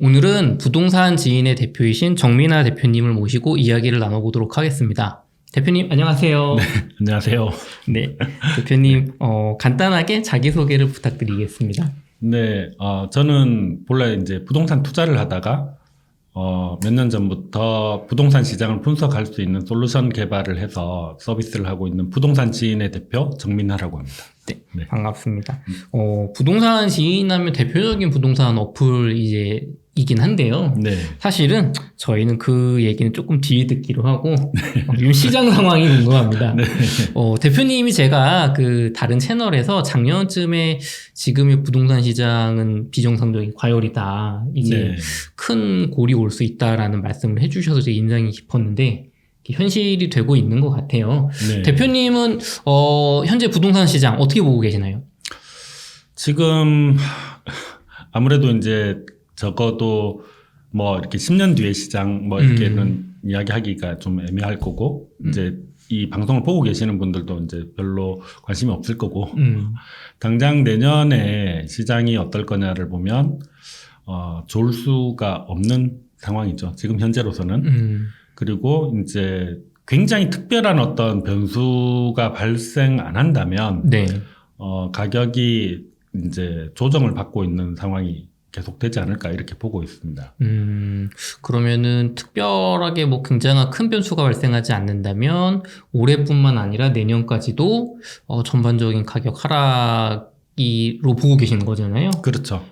오늘은 부동산 지인의 대표이신 정민아 대표님을 모시고 이야기를 나눠보도록 하겠습니다. 대표님 안녕하세요. 네, 안녕하세요. 네, 대표님 간단하게 자기소개를 부탁드리겠습니다. 네, 저는 본래 이제 부동산 투자를 하다가 몇 년 전부터 부동산 시장을 분석할 수 있는 솔루션 개발을 해서 서비스를 하고 있는 부동산 지인의 대표 정민하라고 합니다. 네, 반갑습니다. 부동산 지인하면 대표적인 부동산 어플 이긴 한데요. 네. 사실은 저희는 그 얘기는 조금 뒤에 듣기로 하고 요즘 시장 상황이 궁금합니다. 네. 대표님이 제가 그 다른 채널에서 작년쯤에 지금의 부동산 시장은 비정상적인 과열이다. 이제 네. 큰 골이 올 수 있다라는 말씀을 해주셔서 제 인상이 깊었는데 현실이 되고 있는 것 같아요. 네. 대표님은 현재 부동산 시장 어떻게 보고 계시나요? 지금 아무래도 이제 적어도 뭐 이렇게 10년 뒤의 시장 뭐 이렇게는 이야기하기가 좀 애매할 거고 이제 이 방송을 보고 계시는 분들도 이제 별로 관심이 없을 거고 당장 내년에 시장이 어떨 거냐를 보면 좋을 수가 없는 상황이죠. 지금 현재로서는. 그리고 이제 굉장히 특별한 어떤 변수가 발생 안 한다면 네. 가격이 이제 조정을 받고 있는 상황이 계속되지 않을까 이렇게 보고 있습니다. 그러면은 특별하게 뭐 굉장한 큰 변수가 발생하지 않는다면 올해뿐만 아니라 내년까지도 전반적인 가격 하락으로 보고 계시는 거잖아요. 그렇죠.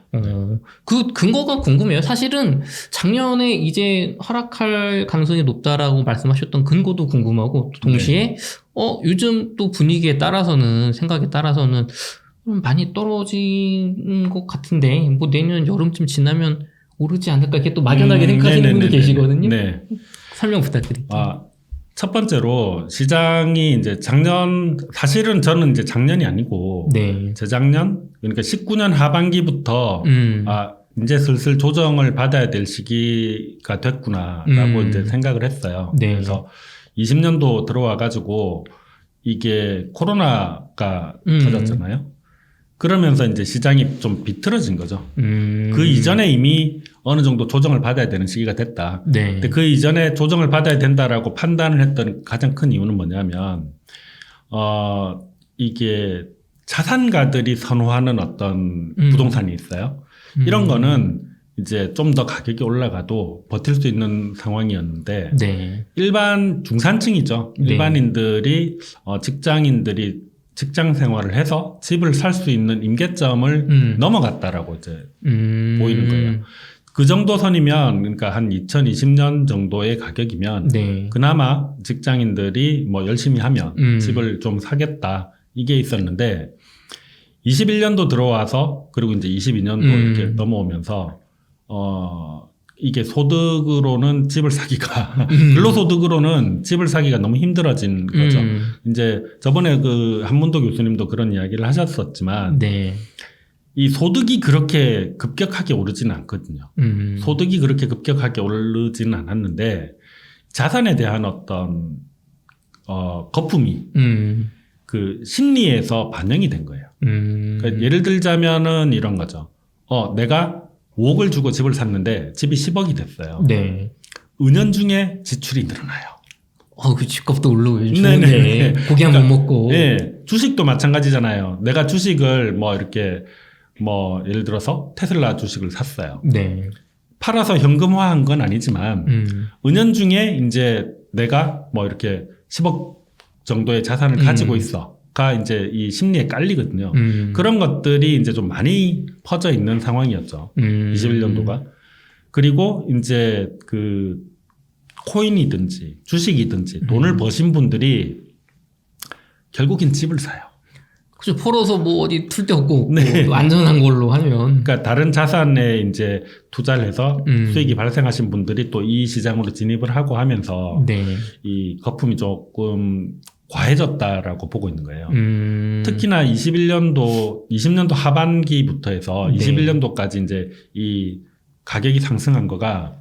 그 근거가 궁금해요. 사실은 작년에 이제 하락할 가능성이 높다라고 말씀하셨던 근거도 궁금하고 동시에 네. 요즘 또 분위기에 따라서는 생각에 따라서는 많이 떨어진 것 같은데 뭐 내년 여름쯤 지나면 오르지 않을까 이렇게 또 막연하게 생각하시는 분도 계시거든요. 네. 설명 부탁드릴게요. 첫 번째로 시장이 이제 사실은 저는 이제 작년이 아니고 네. 재작년 그러니까 19년 하반기부터 이제 슬슬 조정을 받아야 될 시기가 됐구나라고 이제 생각을 했어요. 네. 그래서 20년도 들어와 가지고 이게 코로나가 터졌잖아요. 그러면서 이제 시장이 좀 비틀어진 거죠. 그 이전에 이미 어느 정도 조정을 받아야 되는 시기가 됐다. 네. 근데 그 이전에 조정을 받아야 된다라고 판단을 했던 가장 큰 이유는 뭐냐면, 이게 자산가들이 선호하는 어떤 부동산이 있어요. 이런 거는 이제 좀 더 가격이 올라가도 버틸 수 있는 상황이었는데, 네. 일반 중산층이죠. 네. 일반인들이, 직장인들이 직장 생활을 해서 집을 살 수 있는 임계점을 넘어갔다라고 이제 보이는 거예요. 그 정도 선이면, 그러니까 한 2020년 정도의 가격이면, 네. 그나마 직장인들이 뭐 열심히 하면 집을 좀 사겠다. 이게 있었는데, 21년도 들어와서, 그리고 이제 22년도 이렇게 넘어오면서, 이게 소득으로는 집을 사기가, 근로소득으로는 집을 사기가 너무 힘들어진 거죠. 이제 저번에 그 한문도 교수님도 그런 이야기를 하셨었지만, 네. 이 소득이 그렇게 급격하게 오르지는 않거든요. 소득이 그렇게 급격하게 오르지는 않았는데, 자산에 대한 어떤, 거품이, 그 심리에서 반영이 된 거예요. 그러니까 예를 들자면은 이런 거죠. 내가 5억을 주고 집을 샀는데 집이 10억이 됐어요. 네. 은연중에 지출이 늘어나요. 그 집값도 오르고 좋은데 고기 한 번 먹고. 네, 주식도 마찬가지잖아요. 내가 주식을 뭐 이렇게 뭐 예를 들어서 테슬라 주식을 샀어요. 네. 팔아서 현금화한 건 아니지만 은연중에 이제 내가 뭐 이렇게 10억 정도의 자산을 가지고 있어가 이제 이 심리에 깔리거든요. 그런 것들이 이제 좀 많이 퍼져 있는 상황이었죠. 21년도가. 그리고 이제 그 코인이든지 주식이든지 돈을 버신 분들이 결국엔 집을 사요. 그죠. 벌어서 뭐 어디 틀 데 없고 네. 안전한 걸로 하면. 그러니까 다른 자산에 이제 투자를 해서 수익이 발생하신 분들이 또 이 시장으로 진입을 하고 하면서 네. 이 거품이 조금 과해졌다라고 보고 있는 거예요. 특히나 20년도 하반기부터 해서 네. 21년도까지 이제 이 가격이 상승한 거가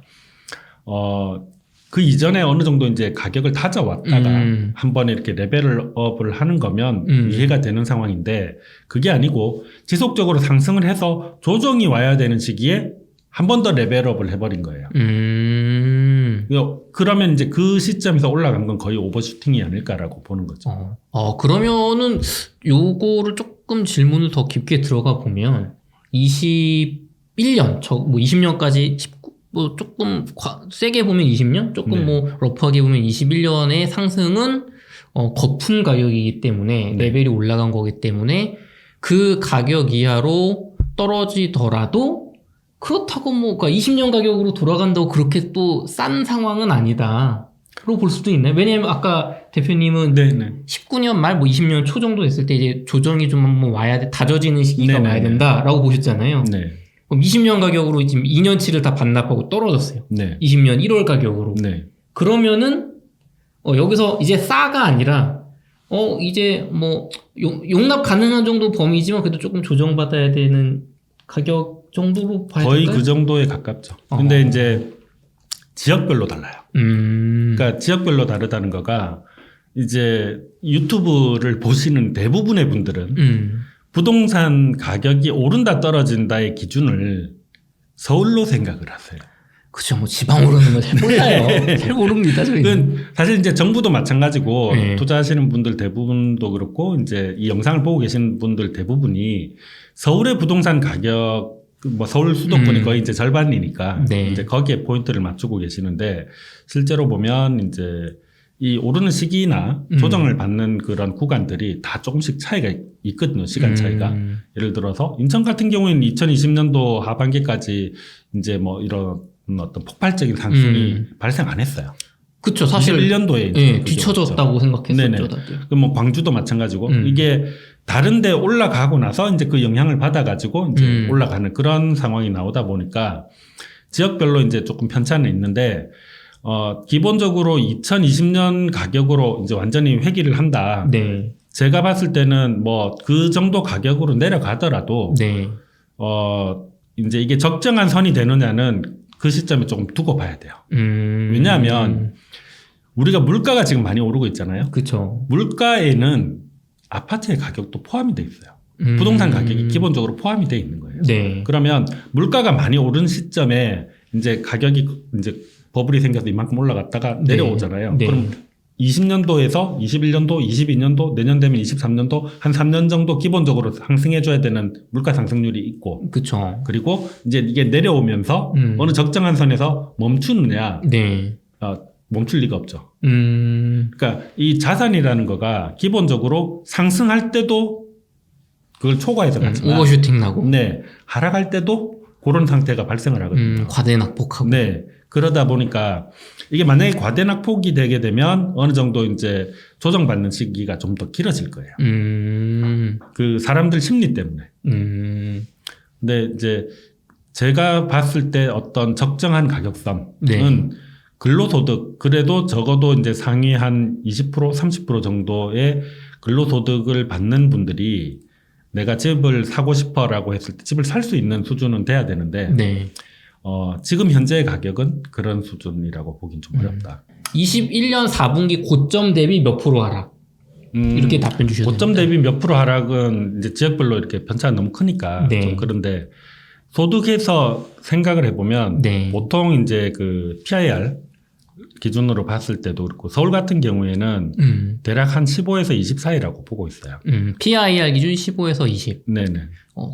그 이전에 어느 정도 이제 가격을 다져왔다가 한 번에 이렇게 레벨업을 하는 거면 이해가 되는 상황인데 그게 아니고 지속적으로 상승을 해서 조정이 와야 되는 시기에 한 번 더 레벨업을 해버린 거예요. 음. 그러면 이제 그 시점에서 올라간 건 거의 오버슈팅이 아닐까라고 보는 거죠. 그러면은 요거를 조금 질문을 더 깊게 들어가 보면 21년, 뭐 20년까지 뭐 조금 세게 보면 20년, 조금 네. 뭐 러프하게 보면 21년의 상승은 거품 가격이기 때문에 네. 레벨이 올라간 거기 때문에 그 가격 이하로 떨어지더라도 그렇다고 뭐, 그러니까 20년 가격으로 돌아간다고 그렇게 또 싼 상황은 아니다. 로 볼 수도 있나요? 왜냐면 아까 대표님은 네네. 19년 말 뭐 20년 초 정도 됐을 때 이제 조정이 좀 한번 와야 돼, 다져지는 시기가 네네네. 와야 된다라고 보셨잖아요. 네. 그럼 20년 가격으로 지금 2년치를 다 반납하고 떨어졌어요. 네. 20년 1월 가격으로. 네. 그러면은 여기서 이제 싸가 아니라 이제 뭐 용납 가능한 정도 범위지만 그래도 조금 조정받아야 되는 가격 정도로 봐야 거의 될까요? 그 정도에 가깝죠. 근데 이제 지역별로 달라요. 그러니까 지역별로 다르다는 거가 이제 유튜브를 보시는 대부분의 분들은 부동산 가격이 오른다 떨어진다의 기준을 서울로 생각을 하세요. 그죠. 뭐 지방으로는 뭐 잘 몰라요. 잘 모릅니다. 저희는. 사실 이제 정부도 마찬가지고 네. 투자하시는 분들 대부분도 그렇고 이제 이 영상을 보고 계신 분들 대부분이 서울의 부동산 가격 뭐 서울 수도권이 거의 이제 절반이니까 네. 이제 거기에 포인트를 맞추고 계시는데 실제로 보면 이제 이 오르는 시기나 조정을 받는 그런 구간들이 다 조금씩 차이가 있거든요. 시간 차이가. 예를 들어서 인천 같은 경우에는 2020년도 하반기까지 이제 뭐 이런 어떤 폭발적인 상승이 발생 안 했어요. 그쵸. 사실 21년도에 예, 뒤쳐졌다고 생각했었죠. 네네. 다들. 그럼 뭐 광주도 마찬가지고 이게 다른데 올라가고 나서 이제 그 영향을 받아가지고 이제 올라가는 그런 상황이 나오다 보니까 지역별로 이제 조금 편차는 있는데 기본적으로 2020년 가격으로 이제 완전히 회귀를 한다. 네. 제가 봤을 때는 뭐 그 정도 가격으로 내려가더라도 네. 이제 이게 적정한 선이 되느냐는 그 시점에 조금 두고 봐야 돼요. 왜냐하면 우리가 물가가 지금 많이 오르고 있잖아요. 그쵸. 물가에는 아파트의 가격도 포함이 돼 있어요. 부동산 가격이 기본적으로 포함이 돼 있는 거예요. 네. 그러면 물가가 많이 오른 시점에 이제 가격이 이제 버블이 생겨서 이만큼 올라갔다가 네. 내려오잖아요. 네. 그럼 20년도에서 21년도, 22년도, 내년 되면 23년도 한 3년 정도 기본적으로 상승해줘야 되는 물가 상승률이 있고, 그쵸. 그리고 이제 이게 내려오면서 어느 적정한 선에서 멈추느냐, 네. 멈출 리가 없죠. 그러니까 이 자산이라는 거가 기본적으로 상승할 때도 그걸 초과해서 가지만 오버슈팅 나고. 네, 하락할 때도 그런 상태가 발생을 하거든요. 과대 낙폭하고. 네. 그러다 보니까 이게 만약에 과대 낙폭이 되게 되면 어느 정도 이제 조정받는 시기가 좀 더 길어질 거예요. 그 사람들 심리 때문에. 근데 이제 제가 봤을 때 어떤 적정한 가격선은 네. 근로소득, 그래도 적어도 이제 상위 한 20%, 30% 정도의 근로소득을 받는 분들이 내가 집을 사고 싶어라고 했을 때 집을 살 수 있는 수준은 돼야 되는데, 네. 지금 현재의 가격은 그런 수준이라고 보긴 좀 어렵다. 21년 4분기 고점 대비 몇 프로 하락? 이렇게 답변 주셨어요. 고점 대비 몇 프로 하락은 이제 지역별로 이렇게 편차가 너무 크니까 네. 좀 그런데 소득에서 생각을 해보면 네. 보통 이제 그 PIR 기준으로 봤을 때도 그렇고 서울 같은 경우에는 대략 한 15에서 20 사이라고 보고 있어요. PIR 기준 15에서 20. 네네.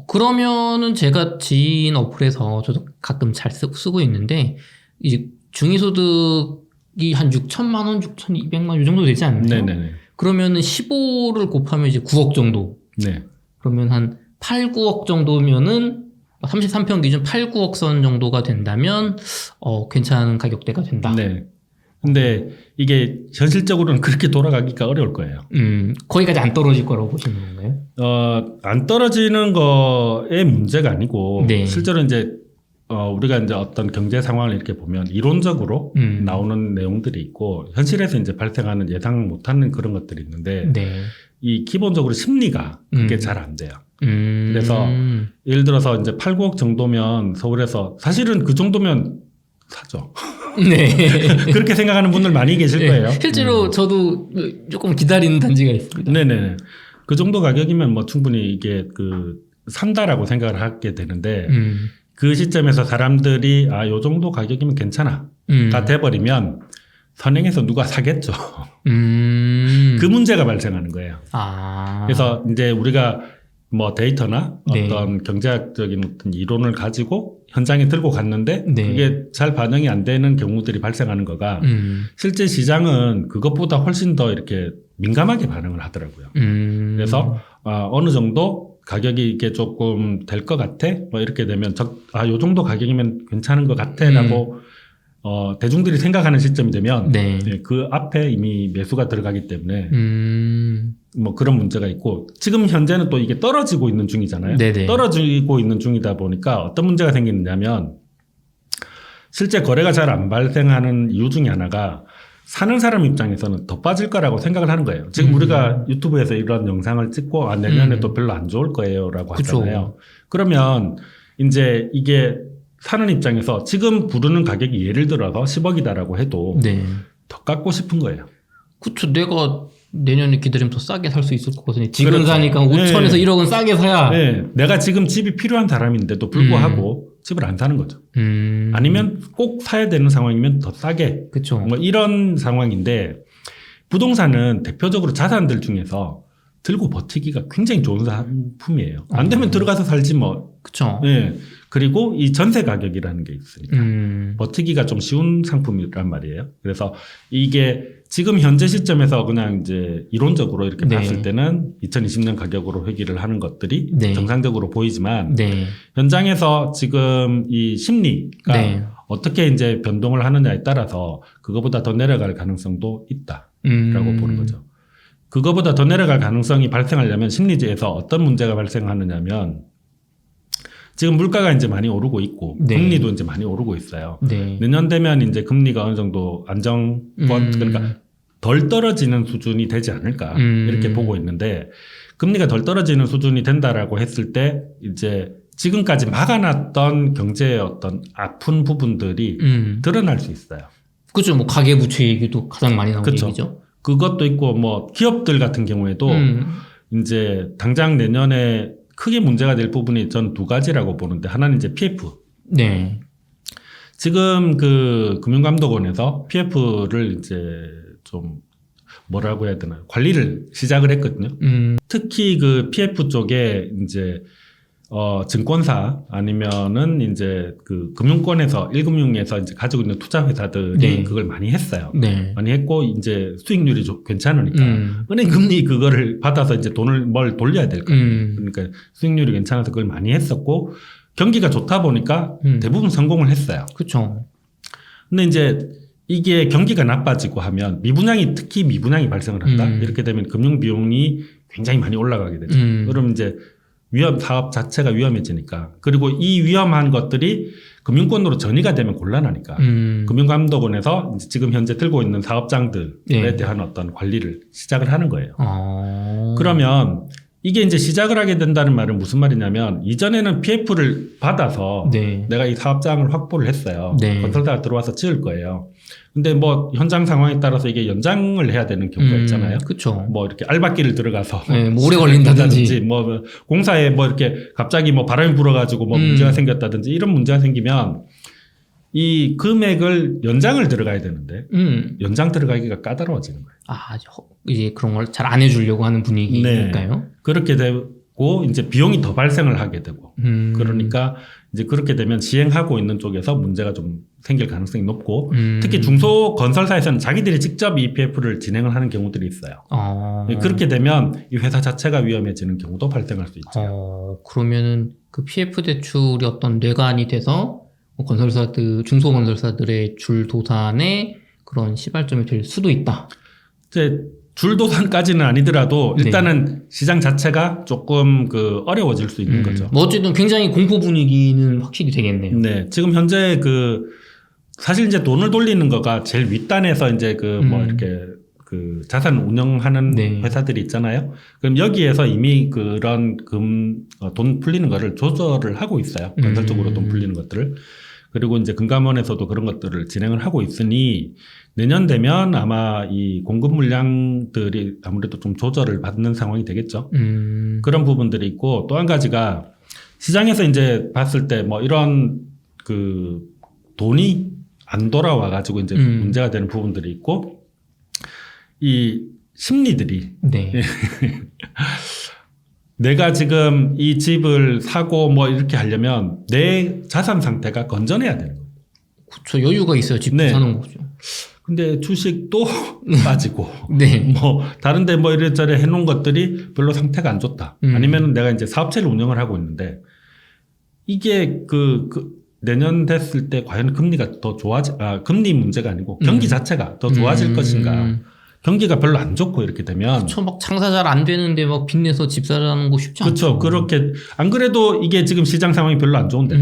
그러면은 제가 지인 어플에서 저도 가끔 잘 쓰고 있는데 이제 중위소득이 한 6천만 원, 6,200만 원 이 정도 되지 않나요? 네네네. 그러면은 15를 곱하면 이제 9억 정도. 네. 그러면 한 8, 9억 정도면은 33평 기준 8, 9억 선 정도가 된다면 괜찮은 가격대가 된다. 네. 근데 이게 현실적으로는 그렇게 돌아가기가 어려울 거예요. 거기까지 안 떨어질 거라고 보시는 건가요? 안 떨어지는 거의 문제가 아니고 네. 실제로 이제 우리가 이제 어떤 경제 상황을 이렇게 보면 이론적으로 나오는 내용들이 있고 현실에서 이제 발생하는 예상 못하는 그런 것들이 있는데 네. 이 기본적으로 심리가 그게 잘 안 돼요. 그래서 예를 들어서 이제 8, 9억 정도면 서울에서 사실은 그 정도면 사죠. 네. 그렇게 생각하는 분들 많이 계실 거예요. 실제로 저도 조금 기다리는 단지가 있습니다. 네네. 그 정도 가격이면 뭐 충분히 이게 산다라고 생각을 하게 되는데 그 시점에서 사람들이 요 정도 가격이면 괜찮아 가 돼버리면 선행해서 누가 사겠죠. 그 문제가 발생하는 거예요. 그래서 이제 우리가 뭐 데이터나 네. 어떤 경제학적인 어떤 이론을 가지고 현장에 들고 갔는데 네. 그게 잘 반영이 안 되는 경우들이 발생하는 거가 실제 시장은 그것보다 훨씬 더 이렇게 민감하게 반응을 하더라고요. 그래서 어느 정도 가격이 이게 조금 될 것 같아? 뭐 이렇게 되면 요 정도 가격이면 괜찮은 것 같아라고 대중들이 생각하는 시점이 되면 네. 그 앞에 이미 매수가 들어가기 때문에 뭐 그런 문제가 있고 지금 현재는 또 이게 떨어지고 있는 중이잖아요. 네네. 떨어지고 있는 중이다 보니까 어떤 문제가 생기느냐면 실제 거래가 잘 안 발생하는 이유 중에 하나가 사는 사람 입장에서는 더 빠질 거라고 생각을 하는 거예요. 지금 우리가 유튜브에서 이런 영상을 찍고 내년에 또 별로 안 좋을 거예요라고 하잖아요. 그러면 이제 이게 사는 입장에서 지금 부르는 가격이 예를 들어서 10억이다라고 해도 네. 더 깎고 싶은 거예요. 그쵸. 내가 내년에 기다리면 더 싸게 살 수 있을 거거든요. 지금 그렇죠. 사니까 5천에서 1억은 싸게 사야. 네. 내가 지금 집이 필요한 사람인데도 불구하고 집을 안 사는 거죠. 아니면 꼭 사야 되는 상황이면 더 싸게. 그쵸. 뭐 이런 상황인데 부동산은 대표적으로 자산들 중에서 들고 버티기가 굉장히 좋은 상품이에요. 안 되면 들어가서 살지 뭐. 그쵸. 네. 그리고 이 전세 가격이라는 게 있으니까 버티기가 좀 쉬운 상품이란 말이에요. 그래서 이게 지금 현재 시점에서 그냥 이제 이론적으로 이렇게 네. 봤을 때는 2020년 가격으로 회귀를 하는 것들이 네. 정상적으로 보이지만 네. 현장에서 지금 이 심리가 네. 어떻게 이제 변동을 하느냐에 따라서 그거보다 더 내려갈 가능성도 있다라고 보는 거죠. 그거보다 더 내려갈 가능성이 발생하려면 심리지에서 어떤 문제가 발생하느냐면 지금 물가가 이제 많이 오르고 있고 네. 금리도 이제 많이 오르고 있어요. 네. 내년 되면 이제 금리가 어느 정도 안정권 그러니까 덜 떨어지는 수준이 되지 않을까 이렇게 보고 있는데 금리가 덜 떨어지는 수준이 된다라고 했을 때 이제 지금까지 막아놨던 경제의 어떤 아픈 부분들이 드러날 수 있어요. 그죠. 뭐 가계부채 얘기도 가장 많이 나오는 그쵸. 얘기죠. 그것도 있고 뭐 기업들 같은 경우에도 이제 당장 내년에 크게 문제가 될 부분이 전 두 가지라고 보는데 하나는 이제 PF. 네. 지금 그 금융감독원에서 PF를 이제 좀 뭐라고 해야 되나 관리를 시작을 했거든요. 특히 그 PF 쪽에 이제 증권사 아니면은 이제 그 금융권에서 1금융에서 이제 가지고 있는 투자 회사들이 네. 그걸 많이 했어요. 네. 많이 했고 이제 수익률이 좀 괜찮으니까 은행 금리 그거를 받아서 이제 돈을 뭘 돌려야 될 거예요. 그러니까 수익률이 괜찮아서 그걸 많이 했었고 경기가 좋다 보니까 대부분 성공을 했어요. 그쵸. 근데 이제 이게 경기가 나빠지고 하면 특히 미분양이 발생을 한다. 이렇게 되면 금융 비용이 굉장히 많이 올라가게 되죠. 그럼 이제 사업 자체가 위험해지니까. 그리고 이 위험한 것들이 금융권으로 전이가 되면 곤란하니까. 금융감독원에서 이제 지금 현재 들고 있는 사업장들에 네. 대한 어떤 관리를 시작을 하는 거예요. 그러면 이게 이제 시작을 하게 된다는 말은 무슨 말이냐면 이전에는 PF를 받아서 네. 내가 이 사업장을 확보를 했어요. 네. 건설사가 들어와서 지을 거예요. 근데 뭐 현장 상황에 따라서 이게 연장을 해야 되는 경우가 있잖아요. 그쵸. 뭐 이렇게 알박기를 들어가서 네, 뭐 오래 걸린다든지. 뭐 공사에 뭐 이렇게 갑자기 뭐 바람이 불어가지고 뭐 문제가 생겼다든지 이런 문제가 생기면 이 금액을 연장을 들어가야 되는데 연장 들어가기가 까다로워지는 거예요. 이제 그런 걸 잘 안 해주려고 하는 분위기일까요? 네. 그렇게 되고 이제 비용이 더 발생을 하게 되고 그러니까 이제 그렇게 되면 시행하고 있는 쪽에서 문제가 좀 생길 가능성이 높고 특히 중소 건설사에서는 자기들이 직접 EPF를 진행을 하는 경우들이 있어요. 그렇게 되면 이 회사 자체가 위험해지는 경우도 발생할 수 있죠. 그러면은 그 PF 대출이 어떤 뇌관이 돼서 건설사들, 중소 건설사들의 줄도산의 그런 시발점이 될 수도 있다. 이제 줄도산까지는 아니더라도 일단은 시장 자체가 조금 어려워질 수 있는 거죠. 뭐 어쨌든 굉장히 공포 분위기는 확실히 되겠네요. 네, 지금 현재 사실 이제 돈을 돌리는 거가 제일 윗단에서 이제 뭐 이렇게 자산 운영하는 네. 회사들이 있잖아요. 그럼 여기에서 이미 그런 돈 풀리는 거를 조절을 하고 있어요. 건설적으로 돈 풀리는 것들을. 그리고 이제 금감원에서도 그런 것들을 진행을 하고 있으니 내년 되면 아마 이 공급 물량들이 아무래도 좀 조절을 받는 상황이 되겠죠. 그런 부분들이 있고 또 한 가지가 시장에서 이제 봤을 때 뭐 이런 그 돈이 안 돌아와 가지고 이제 문제가 되는 부분들이 있고 이 심리들이 네. 내가 지금 이 집을 사고 뭐 이렇게 하려면 내 자산 상태가 건전해야 되는 거예요. 그렇죠. 여유가 있어야 집 네. 사는 거죠. 근데 주식도 빠지고 네. 뭐 다른데 뭐 이래저래 해놓은 것들이 별로 상태가 안 좋다. 아니면은 내가 이제 사업체를 운영을 하고 있는데 이게 그 내년 됐을 때 과연 금리가 더 금리 문제가 아니고 경기 자체가 더 좋아질 것인가. 경기가 별로 안 좋고 이렇게 되면 그렇죠. 막 장사 잘 안 되는데 막 빚내서 집 사라는 거 쉽지 그렇죠. 않죠. 그렇게 안 그래도 이게 지금 시장 상황이 별로 안 좋은데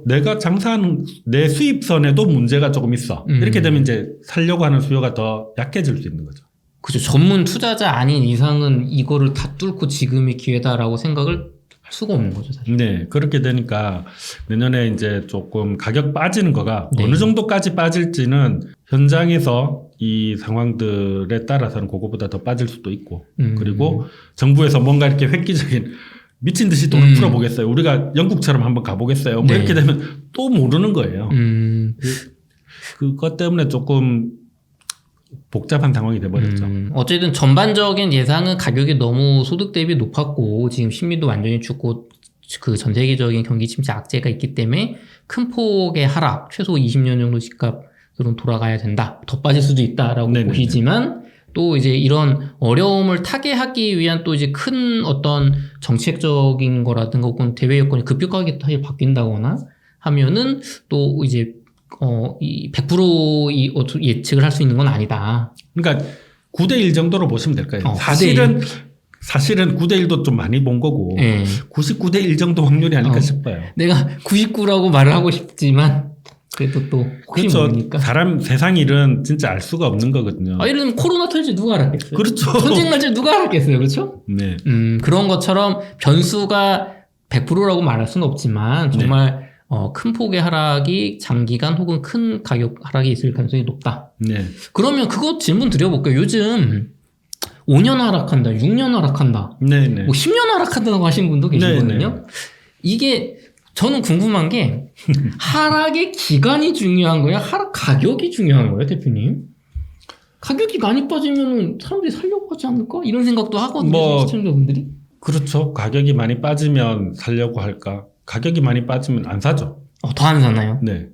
내가 장사하는 내 수입선에도 문제가 조금 있어. 이렇게 되면 이제 살려고 하는 수요가 더 약해질 수 있는 거죠. 그렇죠. 전문 투자자 아닌 이상은 이거를 다 뚫고 지금이 기회다라고 생각을 할 수가 없는 거죠, 사실. 네, 그렇게 되니까 내년에 이제 조금 가격 빠지는 거가 네. 어느 정도까지 빠질지는 현장에서 이 상황들에 따라서는 그거보다 더 빠질 수도 있고 그리고 정부에서 뭔가 이렇게 획기적인 미친 듯이 돈을 풀어보겠어요. 우리가 영국처럼 한번 가보겠어요. 뭐 네. 이렇게 되면 또 모르는 거예요. 그것 때문에 조금 복잡한 상황이 돼버렸죠. 어쨌든 전반적인 예상은 가격이 너무 소득 대비 높았고 지금 심리도 완전히 죽고 그 전 세계적인 경기 침체 악재가 있기 때문에 큰 폭의 하락, 최소 20년 정도 집값으로 돌아가야 된다. 더 빠질 수도 있다라고 네네네. 보시지만 또 이제 이런 어려움을 타개하기 위한 또 이제 큰 어떤 정책적인 거라든가 혹은 대외 여건이 급격하게 바뀐다거나 하면은 또 이제 이 100% 예측을 할 수 있는 건 아니다. 그러니까 9대1 정도로 보시면 될 거예요. 9대1. 사실은 9대1도 좀 많이 본 거고 네. 99대1 정도 확률이 아닐까 싶어요. 내가 99라고 말을 하고 싶지만 그래도 또 혹시 그렇죠. 모르니까. 세상 일은 진짜 알 수가 없는 거거든요. 예를 들면 코로나 터질지 누가 알았겠어요? 그렇죠. 전쟁 날지 누가 알았겠어요? 그렇죠? 네. 그런 것처럼 변수가 100%라고 말할 수는 없지만 정말 큰 폭의 하락이 장기간 혹은 큰 가격 하락이 있을 가능성이 높다. 네. 그러면 그거 질문 드려볼게요. 요즘 5년 하락한다, 6년 하락한다, 네네. 뭐 10년 하락한다고 하시는 분도 계시거든요. 네네. 이게 저는 궁금한 게 하락의 기간이 중요한 거예요? 하락 가격이 중요한 거예요, 대표님? 가격이 많이 빠지면 사람들이 살려고 하지 않을까? 이런 생각도 하거든요, 시청자분들이. 그렇죠. 가격이 많이 빠지면 살려고 할까? 가격이 많이 빠지면 안 사죠. 더 안 사나요? 네.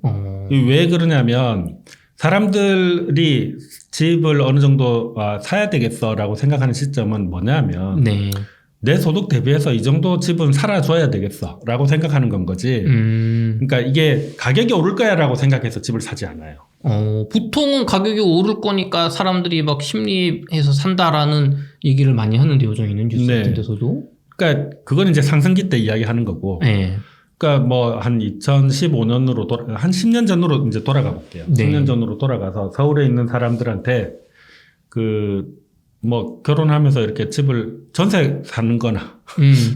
왜 그러냐면 사람들이 집을 어느 정도 사야 되겠어라고 생각하는 시점은 뭐냐면 네. 내 소득 대비해서 이 정도 집은 살아줘야 되겠어라고 생각하는 건 거지. 그러니까 이게 가격이 오를 거야라고 생각해서 집을 사지 않아요. 보통은 가격이 오를 거니까 사람들이 막 심리해서 산다라는 얘기를 많이 하는데요, 저희는 뉴스 네. 같은 데서도. 그러니까 그건 이제 상승기 때 이야기하는 거고. 네. 그러니까 뭐 한 2015년으로 한 10년 전으로 이제 돌아가 볼게요. 네. 10년 전으로 돌아가서 서울에 있는 사람들한테 뭐 결혼하면서 이렇게 집을 전세 사는 거나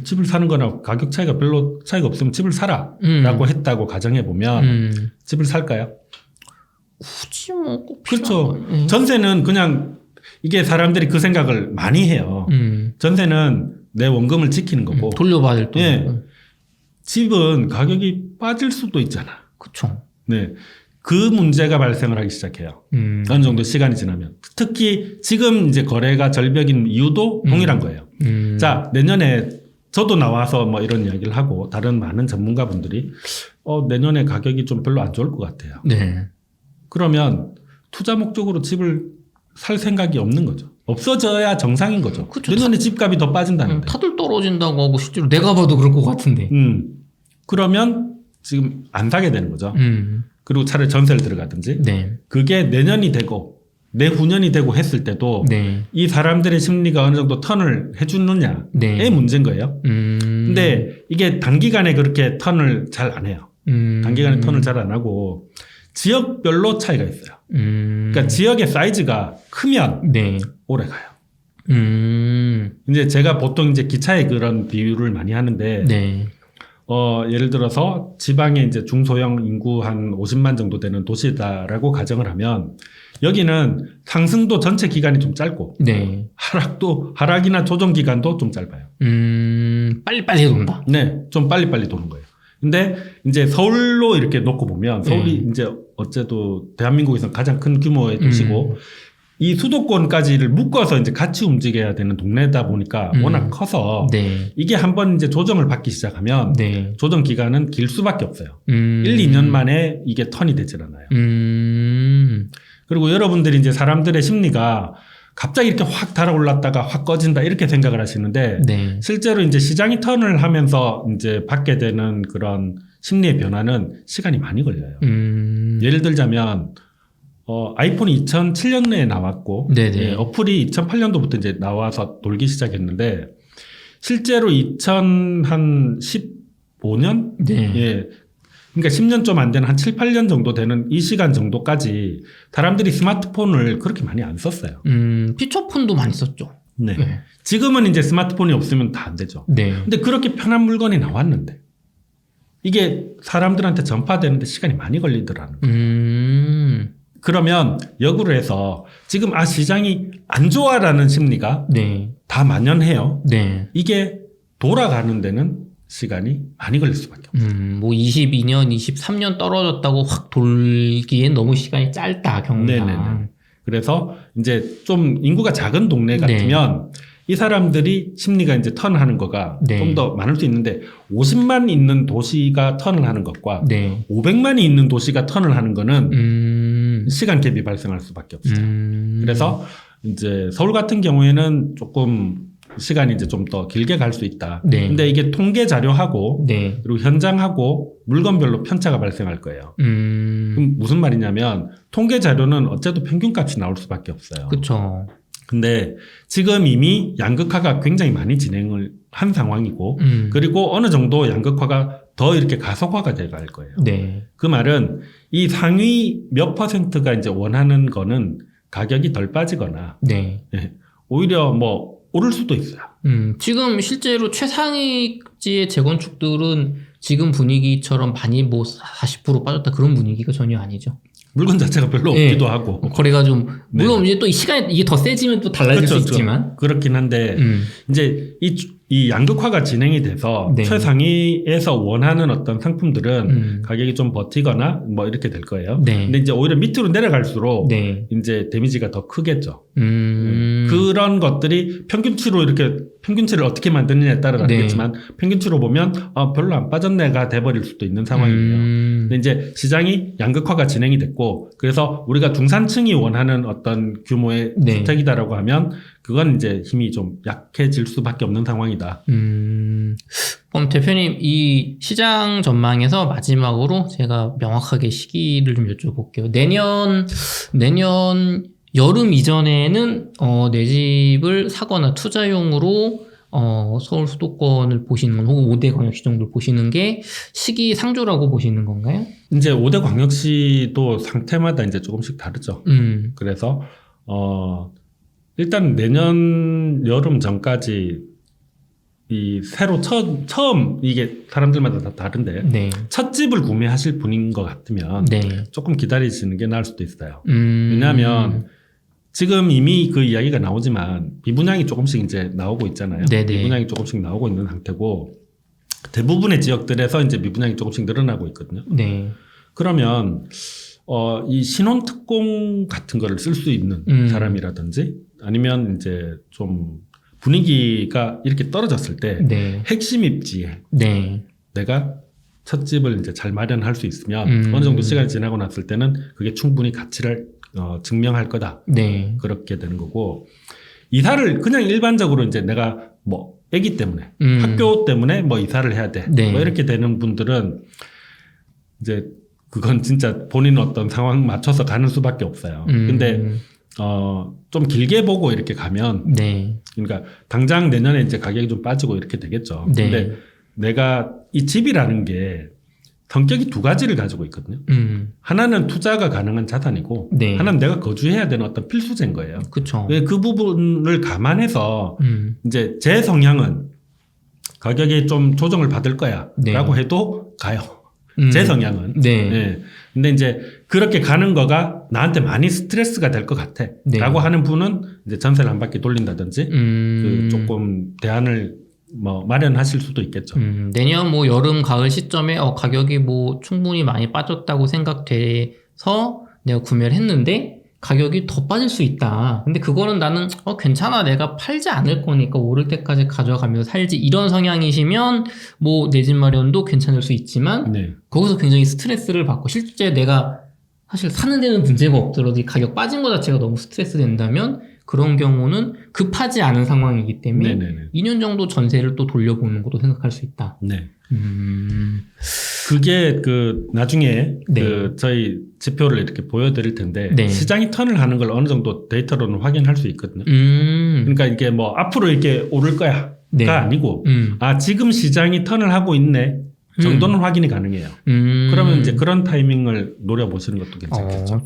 집을 사는 거나 가격 차이가 별로 차이가 없으면 집을 사라라고 했다고 가정해 보면 집을 살까요? 굳이 뭐 꼭 그렇죠. 전세는 그냥 이게 사람들이 그 생각을 많이 해요. 전세는 내 원금을 지키는 거고 돌려받을 돈. 예. 집은 가격이 빠질 수도 있잖아. 그렇죠. 네. 그 문제가 발생을 하기 시작해요. 어느 정도 시간이 지나면. 특히 지금 이제 거래가 절벽인 이유도 동일한 거예요. 자, 내년에 저도 나와서 뭐 이런 이야기를 하고 다른 많은 전문가분들이 내년에 가격이 좀 별로 안 좋을 것 같아요. 네. 그러면 투자 목적으로 집을 살 생각이 없는 거죠. 없어져야 정상인 거죠. 그쵸. 내년에 집값이 더 빠진다는데. 타들 떨어진다고 하고 실제로 내가 봐도 그럴 것 같은데. 그러면 지금 안 사게 되는 거죠. 그리고 차라리 전세를 들어가든지. 네. 그게 내년이 되고 내후년이 되고 했을 때도 네. 이 사람들의 심리가 어느 정도 턴을 해주느냐의 네. 문제인 거예요. 근데 이게 단기간에 그렇게 턴을 잘 안 해요. 단기간에 턴을 잘 안 하고 지역별로 차이가 있어요. 그러니까 지역의 사이즈가 크면 네. 오래 가요. 이제 제가 보통 이제 기차에 그런 비유를 많이 하는데 네. 예를 들어서 지방에 이제 중소형 인구 한 50만 정도 되는 도시다라고 가정을 하면 여기는 상승도 전체 기간이 좀 짧고 네. 하락이나 조정 기간도 좀 짧아요. 빨리빨리 돈다. 네, 좀 빨리빨리 도는 거예요. 근데 이제 서울로 이렇게 놓고 보면 서울이 이제 어째도 대한민국에서 가장 큰 규모의 도시고 이 수도권까지를 묶어서 이제 같이 움직여야 되는 동네다 보니까 워낙 커서 네. 이게 한번 이제 조정을 받기 시작하면 네. 조정 기간은 길 수밖에 없어요. 1, 2년 만에 이게 턴이 되질 않아요. 그리고 여러분들이 이제 사람들의 심리가 갑자기 이렇게 확 달아올랐다가 확 꺼진다 이렇게 생각을 하시는데 네. 실제로 이제 시장이 턴을 하면서 이제 받게 되는 그런 심리의 변화는 시간이 많이 걸려요. 예를 들자면 아이폰이 2007년에 나왔고 네네. 어플이 2008년도부터 이제 나와서 돌기 시작했는데 실제로 2015년 네. 그러니까 10년 좀 안 되는 한 7, 8년 정도 되는 이 시간 정도까지 사람들이 스마트폰을 그렇게 많이 안 썼어요. 피처폰도 많이 썼죠. 네. 네. 지금은 이제 스마트폰이 없으면 다 안 되죠. 네. 근데 그렇게 편한 물건이 나왔는데 이게 사람들한테 전파되는데 시간이 많이 걸리더라는 거예요. 그러면 역으로 해서 지금 시장이 안 좋아라는 심리가 네. 다 만연해요. 네. 이게 돌아가는 데는 시간이 많이 걸릴 수밖에 없어요. 뭐 22년, 23년 떨어졌다고 확 돌기엔 너무 시간이 짧다, 경우가. 네네네. 그래서 이제 좀 인구가 작은 동네 같으면 이 사람들이 심리가 이제 턴하는 거가 좀 더 많을 수 있는데 50만 있는 도시가 턴을 하는 것과 500만이 있는 도시가 턴을 하는 거는 시간 갭이 발생할 수밖에 없어요. 그래서 이제 서울 같은 경우에는 조금 시간이 이제 좀 더 길게 갈 수 있다. 근데 이게 통계 자료하고 그리고 현장하고 물건별로 편차가 발생할 거예요. 그럼 무슨 말이냐면 통계 자료는 어째도 평균값이 나올 수밖에 없어요. 그렇죠. 근데 지금 이미 양극화가 굉장히 많이 진행을 한 상황이고 그리고 어느 정도 양극화가 더 이렇게 가속화가 돼갈 거예요. 그 말은 이 상위 몇 퍼센트가 이제 원하는 거는 가격이 덜 빠지거나 오히려 뭐 오를 수도 있어요. 지금 실제로 최상위지의 재건축들은 지금 분위기처럼 많이 뭐 40% 빠졌다 그런 분위기가 전혀 아니죠. 물건 자체가 별로 없기도 하고. 거래가 좀, 물론 이제 또 이 시간이 이게 더 세지면 또 달라질 수 있지만. 그렇긴 한데, 이제 이 양극화가 진행이 돼서 최상위에서 원하는 어떤 상품들은 가격이 좀 버티거나 뭐 이렇게 될 거예요. 근데 이제 오히려 밑으로 내려갈수록 이제 데미지가 더 크겠죠. 그런 것들이 평균치를 어떻게 만드느냐에 따라 다르겠지만 평균치로 보면 별로 안 빠졌네가 돼버릴 수도 있는 상황이에요. 근데 이제 시장이 양극화가 진행이 됐고 그래서 우리가 중산층이 원하는 어떤 규모의 주택이다라고 하면 그건 이제 힘이 좀 약해질 수밖에 없는 상황이다. 그럼 대표님 이 시장 전망에서 마지막으로 제가 명확하게 시기를 좀 여쭤볼게요. 내년 여름 이전에는 내 집을 사거나 투자용으로 서울 수도권을 보시는 건 혹은 5대 광역시 정도를 보시는 게 시기상조라고 보시는 건가요? 이제 5대 광역시도 상태마다 이제 조금씩 다르죠. 그래서 일단 내년 여름 전까지 이 새로 처음 이게 사람들마다 다 다른데 첫 집을 구매하실 분인 것 같으면 조금 기다리시는 게 나을 수도 있어요. 왜냐하면 지금 이미 그 이야기가 나오지만 미분양이 조금씩 이제 나오고 있잖아요. 미분양이 조금씩 나오고 있는 상태고 대부분의 지역들에서 이제 미분양이 조금씩 늘어나고 있거든요. 그러면 이 신혼특공 같은 거를 쓸 수 있는 사람이라든지 아니면 이제 좀 분위기가 이렇게 떨어졌을 때 핵심 입지에 내가 첫 집을 이제 잘 마련할 수 있으면 어느 정도 시간이 지나고 났을 때는 그게 충분히 가치를 증명할 거다. 그렇게 되는 거고 이사를 그냥 일반적으로 이제 내가 뭐 아기 때문에 학교 때문에 뭐 이사를 해야 돼. 뭐 이렇게 되는 분들은 이제 그건 진짜 본인 어떤 상황 맞춰서 가는 수밖에 없어요. 근데 좀 길게 보고 이렇게 가면 그러니까 당장 내년에 이제 가격이 좀 빠지고 이렇게 되겠죠. 근데 내가 이 집이라는 게 성격이 두 가지를 가지고 있거든요. 하나는 투자가 가능한 자산이고 하나는 내가 거주해야 되는 어떤 필수제인 거예요. 그쵸. 그 부분을 감안해서 이제 제 성향은 가격이 좀 조정을 받을 거야 네. 라고 해도 가요. 제 성향은. 네. 예. 근데 이제 그렇게 가는 거가 나한테 많이 스트레스가 될 것 같아. 네. 라고 하는 분은 이제 전세를 한 바퀴 돌린다든지 그 조금 대안을 뭐 마련하실 수도 있겠죠. 내년 뭐 여름 가을 시점에 가격이 뭐 충분히 많이 빠졌다고 생각돼서 내가 구매를 했는데 가격이 더 빠질 수 있다. 근데 그거는 나는 괜찮아, 내가 팔지 않을 거니까 오를 때까지 가져가면서 살지, 이런 성향이시면 뭐 내 집 마련도 괜찮을 수 있지만 네. 거기서 굉장히 스트레스를 받고 실제 내가 사실 사는 데는 문제가 없더라도 이 가격 빠진 거 자체가 너무 스트레스 된다면 그런 경우는 급하지 않은 상황이기 때문에 네네네. 2년 정도 전세를 또 돌려보는 것도 생각할 수 있다. 네. 그게 그 나중에 네. 그 저희 지표를 이렇게 보여드릴 텐데 네. 시장이 턴을 하는 걸 어느 정도 데이터로는 확인할 수 있거든요. 그러니까 이게 뭐 앞으로 이렇게 오를 거야가 네. 아니고 지금 시장이 턴을 하고 있네 정도는 확인이 가능해요. 그러면 이제 그런 타이밍을 노려보시는 것도 괜찮겠죠.